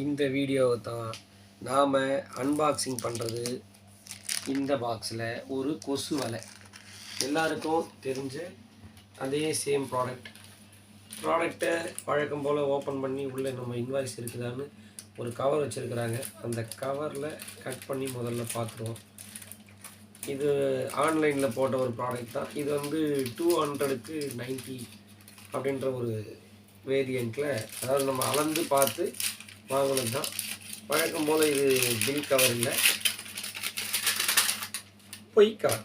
இந்த வீடியோவை தான் நாம் அன்பாக்சிங் பண்ணுறது. இந்த பாக்ஸில் ஒரு கொசு வலை, எல்லாருக்கும் தெரிஞ்ச அதே சேம் ப்ராடக்டை வழக்கம் போல் ஓப்பன் பண்ணி உள்ளே நம்ம இன்வாய்ஸ் இருக்குதான்னு ஒரு கவர் வச்சுருக்குறாங்க. அந்த கவரில் கட் பண்ணி முதல்ல பார்த்துருவோம். இது ஆன்லைனில் போட்ட ஒரு ப்ராடக்ட் தான். இது வந்து 200க்கு 90 அப்படின்ற ஒரு வேரியண்ட்டில், அதாவது நம்ம அளந்து பார்த்து வாங்கினது தான். வழக்கம் போல் இது பில் கவர் இல்லை, பொய் கவர்.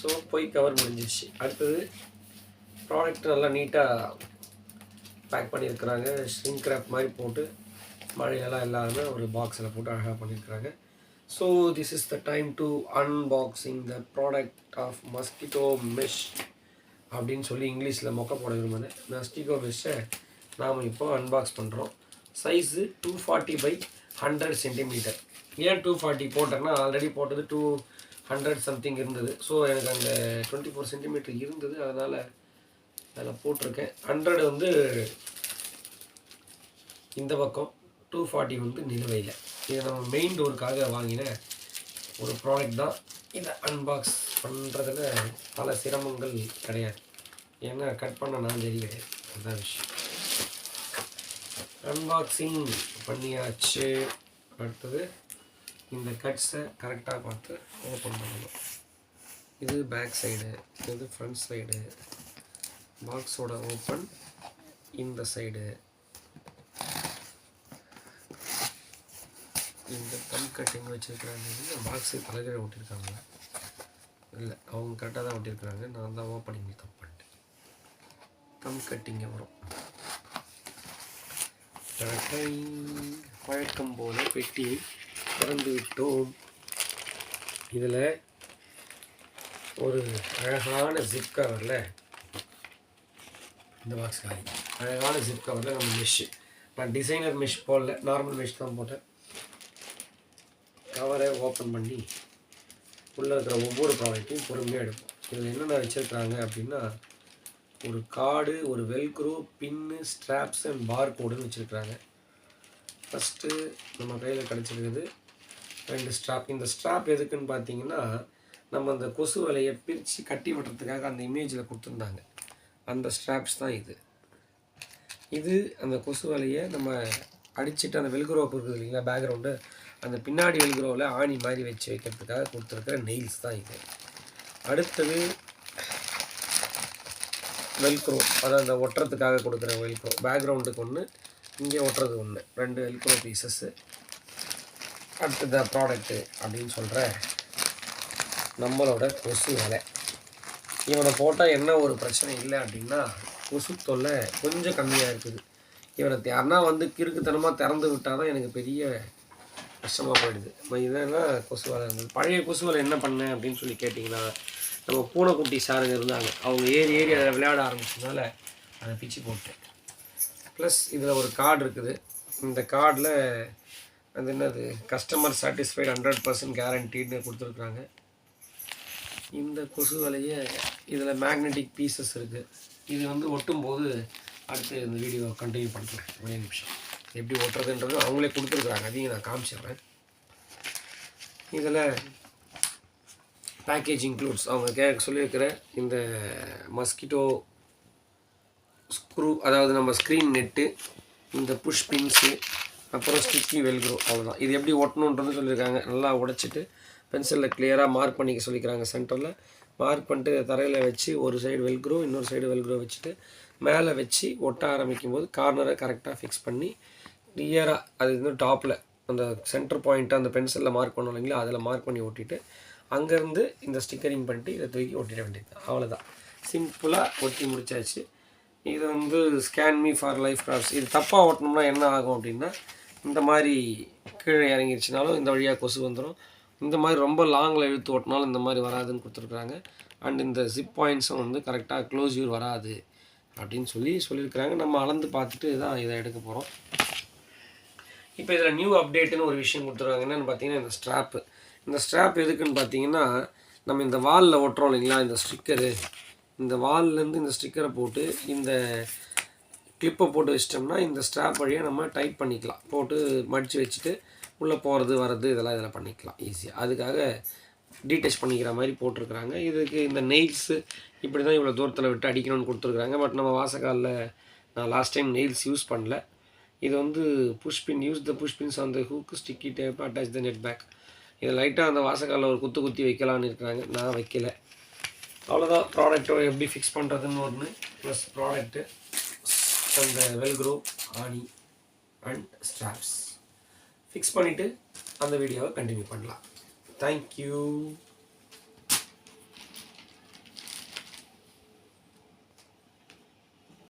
ஸோ பொய் கவர் முடிஞ்சிடுச்சு. அடுத்தது ப்ராடக்ட் நல்லா நீட்டாக பேக் பண்ணியிருக்கிறாங்க. ஷ்ரிங்க் ரேப் மாதிரி போட்டு மழையெல்லாம் இல்லாத ஒரு பாக்ஸில் போட்டு அழகாக பண்ணியிருக்கிறாங்க. So this is the time to unboxing the product of mosquito mesh அப்படின்னு சொல்லி இங்கிலீஷில் மொக்க போட விரும்பினேன். மஸ்கிட்டோ மெஷ்ஷை நாம் இப்போ அன்பாக்ஸ் பண்ணுறோம். Size 240/100 centimetre. ஏன் 240 போட்டேன்னா, ஆல்ரெடி போட்டது 200 சம்திங் இருந்தது. ஸோ எனக்கு அந்த 24 சென்டிமீட்டர் இருந்தது, அதனால் அதில் போட்டிருக்கேன். 100 வந்து இந்த பக்கம், 240 வந்து நிலுவையில். இதை நம்ம மெயின் டோருக்காக வாங்கின ஒரு ப்ராடக்ட் தான். இதை அன்பாக்ஸ் பண்ணுறதுல பல சிரமங்கள் கிடையாது, ஏன்னா கட் பண்ண நான் சரி கிடையாது. அதுதான் விஷயம். அன்பாக்சிங் பண்ணியாச்சு. அடுத்தது இந்த கட்ஸை கரெக்டாக பார்த்து ஓப்பன் பண்ணணும். இது பேக் சைடு, இது ஃப்ரண்ட் சைடு. பாக்ஸோட ஓப்பன் இந்த சைடு. இந்த கம் கட்டிங் வச்சுருக்கிறாங்க. பாக்ஸு தலைகீழ ஒட்டியிருக்காங்க. இல்லை, அவங்க கரெக்டாக தான் ஒட்டியிருக்கிறாங்க. நான் தான் ஓப்பனிங் தப்பு பண்ணிட்டேன். கம் கட்டிங்க வரும். வழக்கம் போல பெட்டியை திறந்து விட்டோம். இதில் ஒரு அழகான ஜிப் கவரில், இந்த பாக்ஸ் காலி, அழகான ஜிப் கவரில் நம்ம மெஷ்ஷு, நான் டிசைனர் மெஷ் போடல, நார்மல் மெஷ் தான் போட்டேன். கவரை ஓப்பன் பண்ணி உள்ளே இருக்கிற ஒவ்வொரு ப்ராடக்ட்டையும் பொறுமையாக எடுப்போம். இதில் என்னென்ன வச்சுருக்குறாங்க அப்படின்னா, ஒரு கார்டு, ஒரு வெல்க்ரோ, பின்னு, ஸ்ட்ராப்ஸ் அண்ட் பார் கோடுன்னு வச்சுருக்குறாங்க. ஃபஸ்ட்டு நம்ம கையில் கிடச்சிருக்குது 2 ஸ்ட்ராப். இந்த ஸ்ட்ராப் எதுக்குன்னு பார்த்தீங்கன்னா, நம்ம அந்த கொசு வலையை பிரித்து கட்டி விடுறதுக்காக அந்த இமேஜில் கொடுத்துருந்தாங்க. அந்த ஸ்ட்ராப்ஸ் தான் இது. இது அந்த கொசு வலையை நம்ம அடிச்சுட்டு அந்த வெல்க்ரோப் இருக்குது இல்லைங்களா, பேக்ரவுண்டு, அந்த பின்னாடி வெல்க்ரோவில் ஆணி மாதிரி வச்சு வைக்கிறதுக்காக கொடுத்துருக்கிற நெயில்ஸ் தான் இது. அடுத்தது வெல்க்ரோ, அதாவது அந்த ஒட்டுறதுக்காக கொடுக்குற வெல்க்ரோ. பேக்ரவுண்டுக்கு ஒன்று, இங்கே ஒட்டுறது ஒன்று, 2 வெல்க்ரோ பீசஸ்ஸு. அடுத்தது ப்ராடக்ட்டு அப்படின்னு சொல்கிற நம்மளோட கொசு வலை. இவனை போட்டால் என்ன ஒரு பிரச்சனை இல்லை அப்படின்னா, கொசு தொல்லை கொஞ்சம் கம்மியாக இருக்குது. இவனை யாருன்னா வந்து கிறுக்குத்தனமாக திறந்து விட்டால் தான் எனக்கு பெரிய கஷ்டமாக போயிடுது. இதெல்லாம் கொசு வலை இருந்தது. பழைய கொசு வலை என்ன பண்ணேன் அப்படின்னு சொல்லி கேட்டிங்கன்னா, நம்ம பூனைக்குட்டி சாருங்க இருந்தாங்க, அவங்க ஏறி அதை விளையாட ஆரம்பிச்சதுனால அதை பிச்சு போட்டேன். ப்ளஸ் இதில் ஒரு கார்டு இருக்குது. இந்த கார்டில் அது என்னது, கஸ்டமர் சாட்டிஸ்ஃபைடு 100% கேரண்டீடுன்னு கொடுத்துருக்குறாங்க. இந்த கொசு வலையை இதில் மேக்னெட்டிக் பீசஸ் இருக்குது. இது வந்து ஒட்டும்போது அடுத்து இந்த வீடியோ கண்டினியூ பண்ணுறேன். ஒரே நிமிஷம். எப்படி ஒட்டுறதுன்றது அவங்களே கொடுத்துருக்குறாங்க, அதையும் நான் காமிச்சிடுறேன். இதில் பேக்கேஜ் இன்க்ளூட்ஸ் அவங்க சொல்லியிருக்கிற இந்த மஸ்கிட்டோ ஸ்க்ரூ, அதாவது நம்ம ஸ்க்ரீன் நெட்டு, இந்த புஷ் பின்ஸு, அப்புறம் ஸ்டிக்கி வெல்க்ரோ, அவ்வளோதான். இது எப்படி ஒட்டணுன்றது சொல்லியிருக்காங்க. நல்லா உடைச்சிட்டு பென்சிலில் கிளியராக மார்க் பண்ணிக்க சொல்லிக்கிறாங்க. சென்டரில் மார்க் பண்ணிட்டு தரையில் வச்சு ஒரு சைடு வெல்க்ரோ, இன்னொரு சைடு வெல்க்ரோ வச்சுட்டு மேலே வச்சு ஒட்ட ஆரம்பிக்கும் போது கார்னரை கரெக்டாக ஃபிக்ஸ் பண்ணி கிளியராக, அது வந்து டாப்பில் அந்த சென்டர் பாயிண்ட்டை அந்த பென்சிலில் மார்க் பண்ணோம் இல்லைங்களா, அதில் மார்க் பண்ணி ஒட்டிட்டு அங்கேருந்து இந்த ஸ்டிக்கரிங் பண்ணிட்டு இதை தூக்கி ஒட்டிட வேண்டியது. அவ்வளோதான், சிம்பிளாக ஒட்டி முடிச்சாச்சு. இது வந்து scan me for life crafts. இது தப்பாக ஓட்டணும்னா என்ன ஆகும் அப்படின்னா, இந்த மாதிரி கீழே இறங்கிடுச்சினாலும் இந்த வழியாக கொசு வந்துடும். இந்த மாதிரி ரொம்ப லாங்கில் இழுத்து ஓட்டினாலும் இந்த மாதிரி வராதுன்னு கொடுத்துருக்குறாங்க. அண்ட் இந்த ஜிப் பாயிண்ட்ஸும் வந்து கரெக்டாக க்ளோஸ்யூர் வராது அப்படின்னு சொல்லியிருக்கிறாங்க. நம்ம அளந்து பார்த்துட்டு தான் இதை எடுக்க போகிறோம். இப்போ இதில் நியூ அப்டேட்டுன்னு ஒரு விஷயம் கொடுத்துருக்காங்க. என்னென்னு பார்த்தீங்கன்னா, இந்த ஸ்ட்ராப்பு. இந்த ஸ்ட்ராப் எதுக்குன்னு பார்த்தீங்கன்னா, நம்ம இந்த வாலில் ஒட்டுறோம் இல்லைங்களா, இந்த ஸ்டிக்கரு, இந்த வால்லேருந்து இந்த ஸ்டிக்கரை போட்டு இந்த கிளிப்பை போட்டு வச்சிட்டோம்னா இந்த ஸ்ட்ராப் வழியாக நம்ம டைட் பண்ணிக்கலாம். போட்டு மடித்து வச்சுட்டு உள்ளே போகிறது வர்றது இதெல்லாம் இதில் பண்ணிக்கலாம் ஈஸியாக. அதுக்காக டீட்டச் பண்ணிக்கிற மாதிரி போட்டிருக்கிறாங்க. இதுக்கு இந்த நெயில்ஸு இப்படி தான் இவ்வளோ தூரத்தில் விட்டு அடிக்கணும்னு கொடுத்துருக்குறாங்க. பட் நம்ம வாசக்காலில் நான் லாஸ்ட் டைம் நெயில்ஸ் யூஸ் பண்ணல. இது வந்து push pin, use the push pins on the hook, sticky tape, attach the net back. இது லைட்டாக அந்த வாசக்காலில் ஒரு குத்தி வைக்கலான்னு இருக்கிறாங்க. நான் வைக்கல. அவ்வளோதான். ப்ராடக்ட்டை எப்படி ஃபிக்ஸ் பண்ணுறதுன்னு ஒன்று, ப்ளஸ் ப்ராடக்ட்டு, அந்த வெல்க்ரோ, ஆணி அண்ட் ஸ்ட்ராப்ஸ் ஃபிக்ஸ் பண்ணிவிட்டு அந்த வீடியோவை கண்டினியூ பண்ணலாம். தேங்க்யூ.